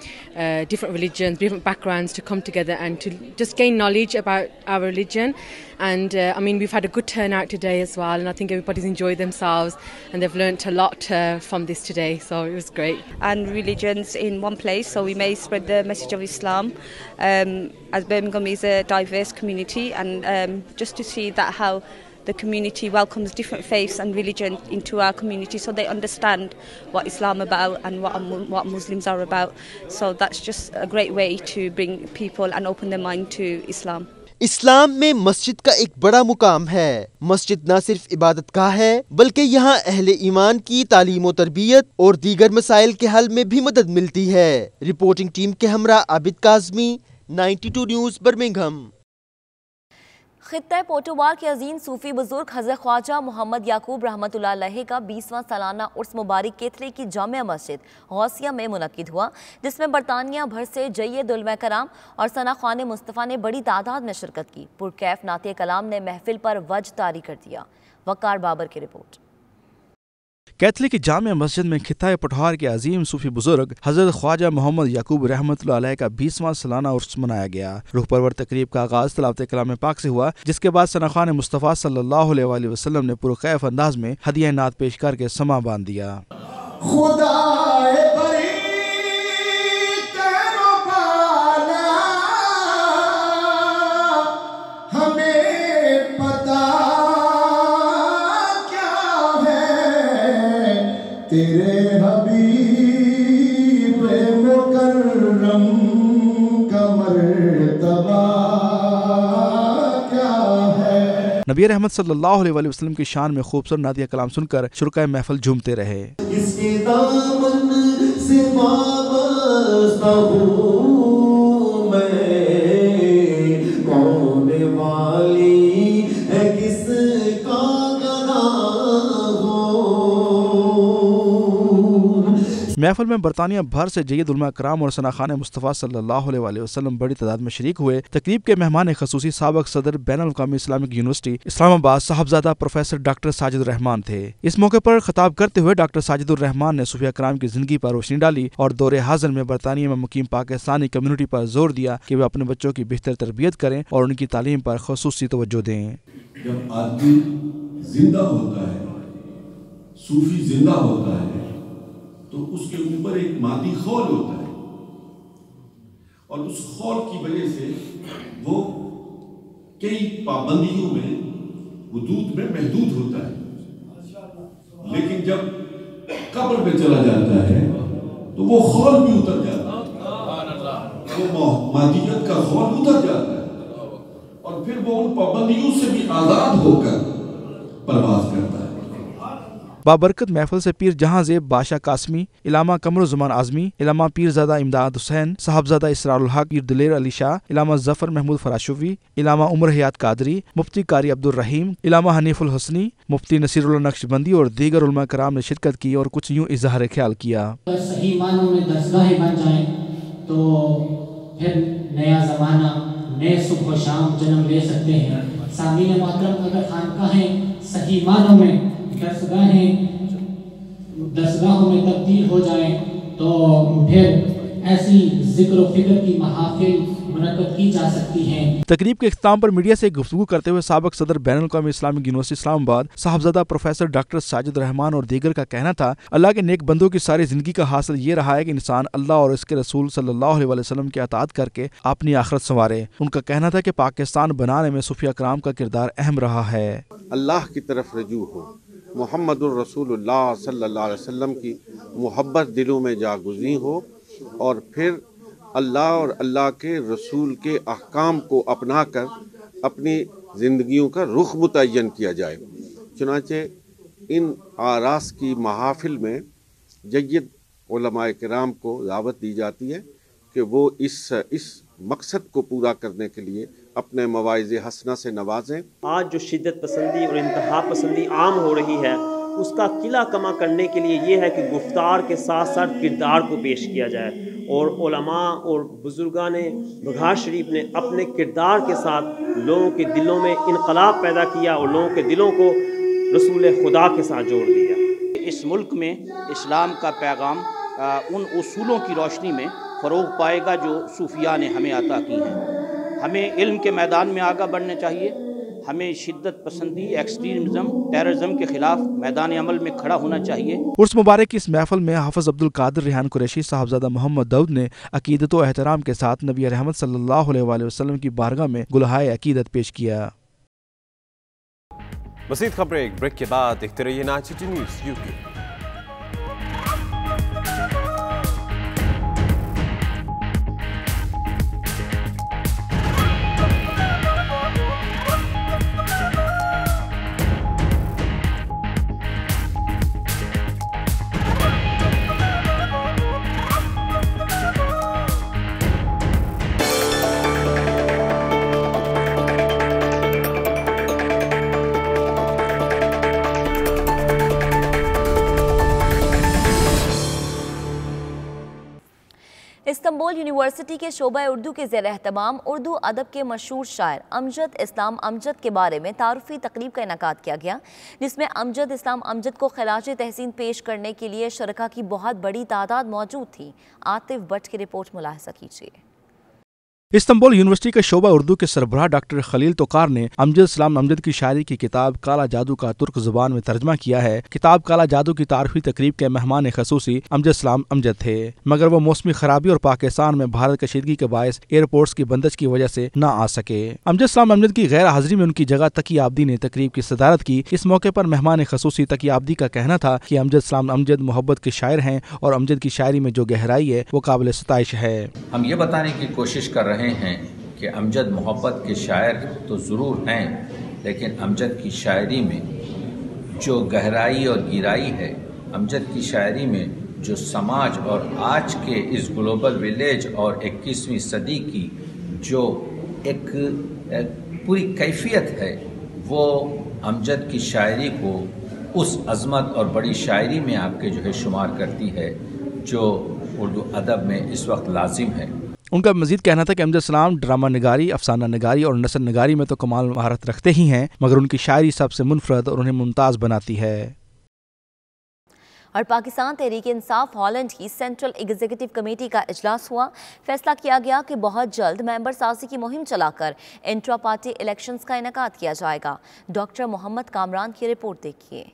different religions, different backgrounds to come together and to just gain knowledge about our religion. And I mean, we've had a good turnout today as well, and I think everybody's enjoyed themselves and they've learnt a lot from this today, so it was great. And religions in one place, so we may spread the message of Islam. As Birmingham is a diverse community, and just to see that how the community welcomes different faiths and religions into our community, so they understand what Islam about and what Muslims are about. So that's just a great way to bring people and open their mind to Islam. इस्लाम में मस्जिद का एक बड़ा मुकाम है। मस्जिद न सिर्फ इबादत गाह है, बल्कि यहाँ अहले ईमान की तालीम और तरबियत और दीगर मसाइल के हल में भी मदद मिलती है। रिपोर्टिंग टीम के हमरा आबिद काज़मी, 92 न्यूज़, बर्मिंघम। खित्ता पोटोवार के अजीम सूफी बुजुर्ग हज़रत ख्वाजा मोहम्मद याकूब रहमतुल्लाह अलैह का 20वां सालाना उर्स मुबारक केथले की जामिया मस्जिद गौसिया में मुनक्किद हुआ, जिसमें बरतानिया भर से जय्यद उलमा कराम और सना खान मुस्तफ़ा ने बड़ी तादाद में शिरकत की। पुरकैफ नाते कलाम ने महफिल पर वज तारी कर दिया। वकार बाबर की रिपोर्ट। कैथलिक की जामिया मस्जिद में खित्ता पोटोवार के अजीम सूफी बुजुर्ग हजरत ख्वाजा मोहम्मद याकूब रहमतुल्लाह अलैह का 20वां सालाना उर्स मनाया गया। रूह परवर तकरीब का आगाज तिलावत कलाम पाक से हुआ, जिसके बाद सना खान मुस्तफ़ा सल्लल्लाहु अलैहि वसल्लम ने पुरखैफ अंदाज में हदिया नात पेश करके समा बांध दिया। तेरे हबीब मुकर्रम का मर्तबा क्या है। नबी रहमत सल्लल्लाहु अलैहि वसल्लम की शान में खूबसूरत नादिया कलाम सुनकर शुरकाए महफिल झूमते रहे। इसके दामन से वाबस्ता हूँ मैं, कौन वाली है किसका महफिल में बरतानिया भर से जय्यद उलमा कराम और सना खान मुस्तफ़ा सल्लल्लाहु अलैहि वसल्लम बड़ी तादाद में शरीक हुए। तकरीब के मेहमान खसूसी साबिक़ सदर बैनुल अक़वामी Islamic university Islamabad Sahibzada professor doctor Sajid Rahman थे। इस मौके पर खिताब करते हुए डॉक्टर साजिद रहमान ने सूफिया कराम की जिंदगी पर रोशनी डाली और दौरे हाज़िर में बरतानिया में मुकीम पाकिस्तानी कम्युनिटी पर जोर दिया कि वे अपने बच्चों की बेहतर तरबियत करें और उनकी तालीम पर खसूसी तवज्जो दें। जब आदमी जिंदा होता है, सूफी जिंदा होता है, तो उसके ऊपर एक मादी खौल होता है और उस खौल की वजह से वो कई पाबंदियों में, हुदूद में महदूद होता है, लेकिन जब कब्र में चला जाता है तो वो खौल भी उतर जाता है, वो मादियत का खौल उतर जाता है और फिर वो उन पाबंदियों से भी आज़ाद होकर परवाज करता है। बाबरकत महफिल से पीर जहां ज़ेब बादशाह कासमी, इलामा कमरुज़्ज़मान आज़मी, इलामा पीरज़ादा इमदाद हुसैन, साहबजादा इसरारुल हक, पीर दिलेर अली शाह, इलामा ज़फ़र महमूद फराशुवी, इलामा उमर हयात कादरी, मुफ्ती कारी अब्दुल रहीम, इलामा हनीफुल हुसनी, मुफ्ती नसीरुल्लाह नक्शबंदी और दीगर उलमा कराम ने शिरकत की और कुछ यूँ इज़हार ख्याल किया। सही मानों में दरगाहें बन जाएं तो फिर नया ज़माना नए सुबह शाम जन्म ले सकते हैं। सामीन मोहतरम, अगर खानकाहें सही मानों में दरगाहों में तब्दील हो जाएं तो फिर ऐसी जिक्र फिक्र की महाफिल मुनक्कद की जा सकती हैं। तकरीब के इख्तिताम पर मीडिया से गुफ्तगू करते हुए साबिक़ सदर बैनुल अक़वामी Islamic university Islamabad Sahibzada professor doctor Sajid Rahman और दीगर का कहना था, अल्लाह के नेक बंदों की सारी जिंदगी का हासिल ये रहा है कि इंसान अल्लाह और इसके रसूल सल्लल्लाहु अलैहि वसल्लम की अताअत करके अपनी आखिरत संवारे। उनका कहना था कि पाकिस्तान बनाने में सूफिया कराम का किरदार अहम रहा है। अल्लाह की तरफ रजू हो, मुहम्मदुर रसूलुल्लाह सल्लल्लाहु अलैहि वसल्लम की मोहब्बत दिलों में जागुज़ी हो और फिर अल्लाह और अल्लाह के रसूल के अहकाम को अपना कर अपनी ज़िंदगियों का रुख मुतय्यन किया जाए। चुनांचे इन आरास की महाफिल में जय्यद उलमाए किराम को दावत दी जाती है कि वो इस मकसद को पूरा करने के लिए अपने मवाइज़ हसना से नवाजें। आज जो शिद्दत पसंदी और इंतहा पसंदी आम हो रही है, उसका किला कमा करने के लिए ये है कि गुफ्तार के साथ साथ किरदार को पेश किया जाए और उलमा और बुजुर्गान बघार शरीफ ने अपने किरदार के साथ लोगों के दिलों में इनकलाब पैदा किया और लोगों के दिलों को रसूल खुदा के साथ जोड़ दिया। इस मुल्क में इस्लाम का पैगाम उन उसूलों की रोशनी में फ़रोग़ पाएगा जो सूफिया ने हमें अता की हैं। हमें इल्म के मैदान में आगे बढ़ना चाहिए, हमें शिद्दत पसंदी, एक्सट्रीमिज़म, टेररिज्म के खिलाफ मैदान अमल में खड़ा होना चाहिए। उर्स मुबारक की इस महफिल में हाफिज़ अब्दुल कादिर रेहान कुरैशी, साहबजादा मोहम्मद दाऊद ने अकीदत व एहतराम के साथ नबी रहमत सल्लल्लाहु अलैहि वसल्लम की बारगाह में गुलहाए अकीदत पेश किया। मज़ीद खबरें एक ब्रेक के बाद देखते रहिए 9 city news UK. Istanbul university के शोबा उर्दू के ज़ेर एहतमाम उर्दू अदब के मशहूर शायर अमजद इस्लाम अमजद के बारे में तारुफी तकरीब का इनेकाद किया गया, जिसमें अमजद इस्लाम अमजद को खिराज तहसीन पेश करने के लिए शरका की बहुत बड़ी तादाद मौजूद थी। आतिफ भट्ट की रिपोर्ट मुलाहिजा कीजिए। इस्तांबुल यूनिवर्सिटी के शोबा उर्दू के सरबराह डॉक्टर खलील तोकार ने अमजद इस्लाम अमजद की शायरी की किताब काला जादू का तुर्क जुबान में तर्जमा किया है। किताब काला जादू की तारीफी तकरीब के मेहमान खसूसी अमजद इस्लाम अमजद थे, मगर वो मौसमी खराबी और पाकिस्तान में भारत कशीदगी के बायस एयरपोर्ट्स की बंदिश की वजह से न आ सके। अमजद इस्लाम अमजद की गैर हाजिरी में उनकी जगह तकी आब्दी ने तकरीब की सदारत की। इस मौके पर मेहमान खसूसी तकी आब्दी का कहना था कि अमजद इस्लाम अमजद मोहब्बत के शायर हैं और अमजद की शायरी में जो गहराई है वो काबिल सताइश है। हम ये बताने की कोशिश कर रहे हैं कि अमजद मोहब्बत के शायर तो ज़रूर हैं, लेकिन अमजद की शायरी में जो गहराई और गिराई है, अमजद की शायरी में जो समाज और आज के इस ग्लोबल विलेज और 21वीं सदी की जो एक पूरी कैफियत है, वो अमजद की शायरी को उस अज़मत और बड़ी शायरी में आपके जो है शुमार करती है जो उर्दू अदब में इस वक्त लाजिम है। उनका मजीद कहना था कि अमजद इस्लाम ड्रामा निगारी, अफसाना निगारी और नसर निगारी में तो कमाल महारत रखते ही हैं, मगर उनकी शायरी सबसे मुनफरद और उन्हें मुमताज़ बनाती है। और पाकिस्तान तहरीक इंसाफ हॉलैंड की सेंट्रल एग्जीक्यूटिव कमेटी का इजलास हुआ। फैसला किया गया कि बहुत जल्द मेंबर साजी की मुहिम चलाकर इंट्रा पार्टी इलेक्शंस का इनेकाद किया जाएगा। डॉक्टर मोहम्मद कामरान की रिपोर्ट देखिए।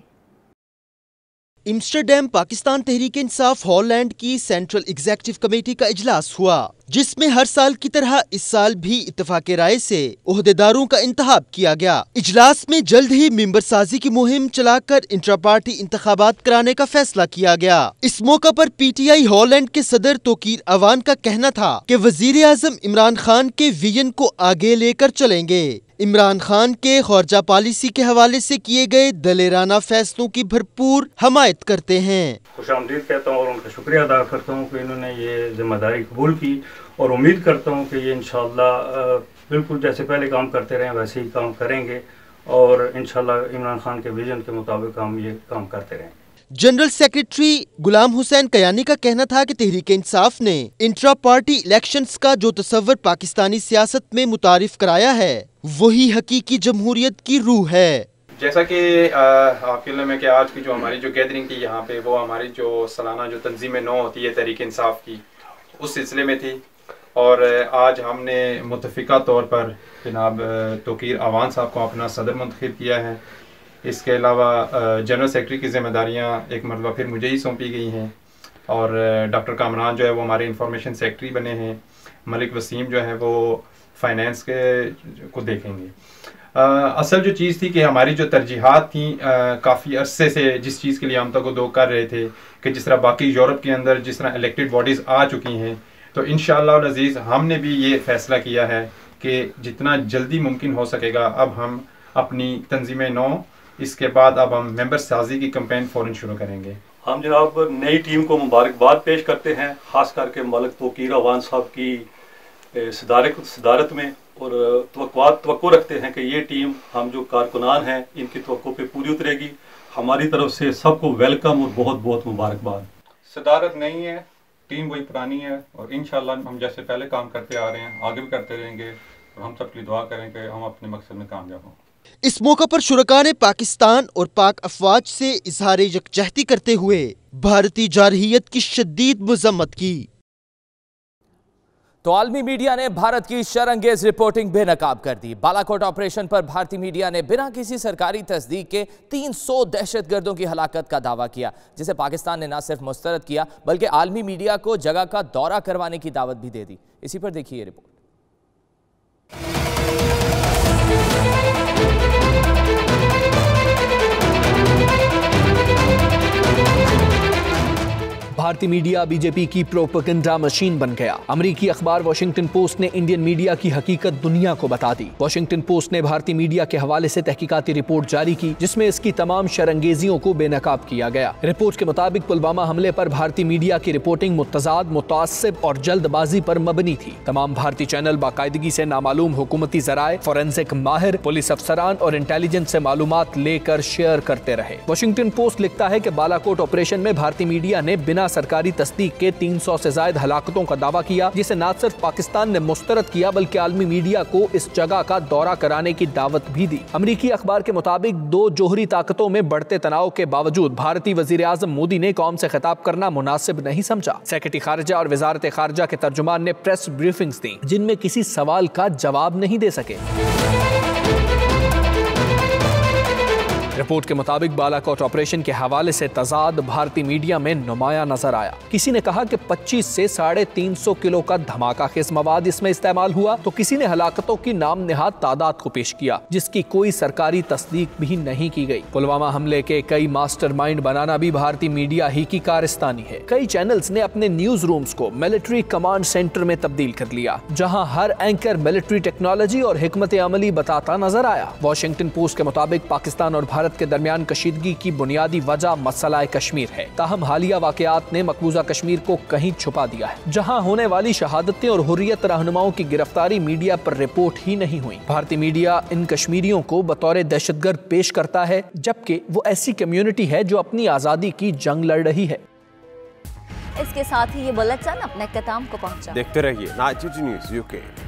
एम्स्टरडैम पाकिस्तान तहरीक इंसाफ हॉलैंड की सेंट्रल एग्जीक्यूटिव कमेटी का इजलास हुआ, जिसमें हर साल की तरह इस साल भी इत्तेफाक राय से ओहदेदारों का इंतखाब किया गया। इजलास में जल्द ही मेंबर साजी की मुहिम चलाकर इंट्रा पार्टी इंतखाबात कराने का फैसला किया गया। इस मौका पर PTI हॉलैंड के सदर तोकीर अवान का कहना था कि वजीर आजम इमरान खान के विजन को आगे लेकर चलेंगे। इमरान खान के खौरजा पॉलिसी के हवाले से किए गए दलेराना फैसलों की भरपूर हमायत करते हैं। खुशामदीद कहता हूँ और उनका शुक्रिया अदा करता हूँ कि इन्होंने ये जिम्मेदारी कबूल की और उम्मीद करता हूँ कि ये इंशाअल्लाह बिल्कुल जैसे पहले काम करते रहे वैसे ही काम करेंगे और इंशाअल्लाह इमरान खान के विजन के मुताबिक हम ये काम करते रहेंगे। जनरल सेक्रेटरी गुलाम हुसैन कयानी का कहना था कि तहरीक इंसाफ ने इंट्रा पार्टी इलेक्शंस का जो तस्वर पाकिस्तानी सियासत में मुतारिफ कराया है वही हकीकी जमहूरियत की रूह है। जैसा कि आपके इल्म में कि आज की जो हमारी जो गैदरिंग थी यहाँ पे, वो हमारी जो सालाना जो तंजीम नौ होती है तहरीक इंसाफ की, उस सिलसिले में थी और आज हमने मुतफ़िका तौर पर जनाब तोकीर अवान साहब को अपना सदर मुंतखब किया है। इसके अलावा जनरल सेक्रेटरी की जिम्मेदारियाँ एक मरतबा फिर मुझे ही सौंपी गई हैं और डॉक्टर कामरान जो है वो हमारे इंफॉर्मेशन सेक्रेटरी बने हैं। मलिक वसीम जो है वो फाइनेंस के को देखेंगे। असल जो चीज़ थी कि हमारी जो तरजीहात थी काफ़ी अरसे से जिस चीज़ के लिए हम तक दो कर रहे थे कि जिस तरह बाकी यूरोप के अंदर जिस तरह इलेक्टेड बॉडीज़ आ चुकी हैं, तो इंशाअल्लाह अज़ीज़ हमने भी ये फ़ैसला किया है कि जितना जल्दी मुमकिन हो सकेगा अब हम अपनी तंजीम नौ, इसके बाद अब हम मेंबर साजी की कैंपेन फ़ौरन शुरू करेंगे। हम जनाब नई टीम को मुबारकबाद पेश करते हैं, ख़ास करके मलिक तोकीर अवान साहब की सदारत में, और तवक्को रखते हैं कि ये टीम हम जो कारकुनान हैं इनकी तवक्को पे पूरी उतरेगी। हमारी तरफ से सबको वेलकम और बहुत बहुत मुबारकबाद। सदारत नहीं है, टीम वही पुरानी है और इंशाल्लाह हम जैसे पहले काम करते आ रहे हैं आगे भी करते रहेंगे और हम सबके लिए दुआ करें कि हम अपने मकसद में कामयाब हों। इस मौका पर शुरका ने पाकिस्तान और पाक अफवाज से इजहार यकजहती करते हुए भारतीय जारहियत की शदीद मजम्मत की। तो आलमी मीडिया ने भारत की शरंगेज रिपोर्टिंग बेनकाब कर दी। बालाकोट ऑपरेशन पर भारतीय मीडिया ने बिना किसी सरकारी तस्दीक के 300 दहशतगर्दों की हलाकत का दावा किया, जिसे पाकिस्तान ने न सिर्फ मुस्तरद किया बल्कि आलमी मीडिया को जगह का दौरा करवाने की दावत भी दे दी। इसी पर देखिए रिपोर्ट। भारतीय मीडिया बीजेपी की प्रोपेगेंडा मशीन बन गया। अमेरिकी अखबार वॉशिंगटन पोस्ट ने इंडियन मीडिया की हकीकत दुनिया को बता दी। वॉशिंगटन पोस्ट ने भारतीय मीडिया के हवाले से तहकीकाती रिपोर्ट जारी की, जिसमें इसकी तमाम शरंगेजियों को बेनकाब किया गया। रिपोर्ट के मुताबिक पुलवामा हमले पर भारतीय मीडिया की रिपोर्टिंग मुतजाद, मुतासिब और जल्दबाजी पर मबनी थी। तमाम भारतीय चैनल बाकायदगी से नामालूम हुकूमती जराए, फोरेंसिक माहिर, पुलिस अफसरान और इंटेलिजेंस से मालूमात लेकर शेयर करते रहे। वॉशिंगटन पोस्ट लिखता है कि बालाकोट ऑपरेशन में भारतीय मीडिया ने बिना सरकारी तस्दीक के 300 से ज्यादा हलाकतों का दावा किया, जिसे न सिर्फ पाकिस्तान ने मुस्तरद किया बल्कि आलमी मीडिया को इस जगह का दौरा कराने की दावत भी दी। अमेरिकी अखबार के मुताबिक दो जोहरी ताकतों में बढ़ते तनाव के बावजूद भारतीय वजीर आजम मोदी ने कौम से खिताब करना मुनासिब नहीं समझा। सेक्रेटरी खारजा और वजारत खारजा के तर्जुमान ने प्रेस ब्रीफिंग्स दी, जिनमें किसी सवाल का जवाब नहीं दे सके। रिपोर्ट के मुताबिक बालाकोट ऑपरेशन के हवाले से तजाद भारतीय मीडिया में नुमाया नजर आया। किसी ने कहा कि 25 से 350 किलो का धमाका खेज मवाद इसमें इस्तेमाल हुआ, तो किसी ने हलाकतों की नाम निहाद तादाद को पेश किया, जिसकी कोई सरकारी तस्दीक भी नहीं की गई। पुलवामा हमले के कई मास्टरमाइंड बनाना भी भारतीय मीडिया ही की कारस्तानी है। कई चैनल्स ने अपने न्यूज रूम्स को मिलिट्री कमांड सेंटर में तब्दील कर लिया, जहां हर एंकर मिलिट्री टेक्नोलॉजी और हिकमत अमली बताता नजर आया। वॉशिंगटन पोस्ट के मुताबिक पाकिस्तान और भारत के दरमियान कशीदगी की बुनियादी वजह मसला कश्मीर है। ताहम हालिया वाकयात ने मकबूजा कश्मीर को कहीं छुपा दिया है, जहां होने वाली शहादतें और हुर्रियत रहनुमाओं की गिरफ्तारी मीडिया पर रिपोर्ट ही नहीं हुई। भारतीय मीडिया इन कश्मीरियों को बतौर दहशतगर्द पेश करता है, जबकि वो ऐसी कम्युनिटी है जो अपनी आजादी की जंग लड़ रही है। इसके साथ ही ये बुलेटिन अपने इख्तिताम को पहुंचा। देखते रहिए नाइट न्यूज़ यूके।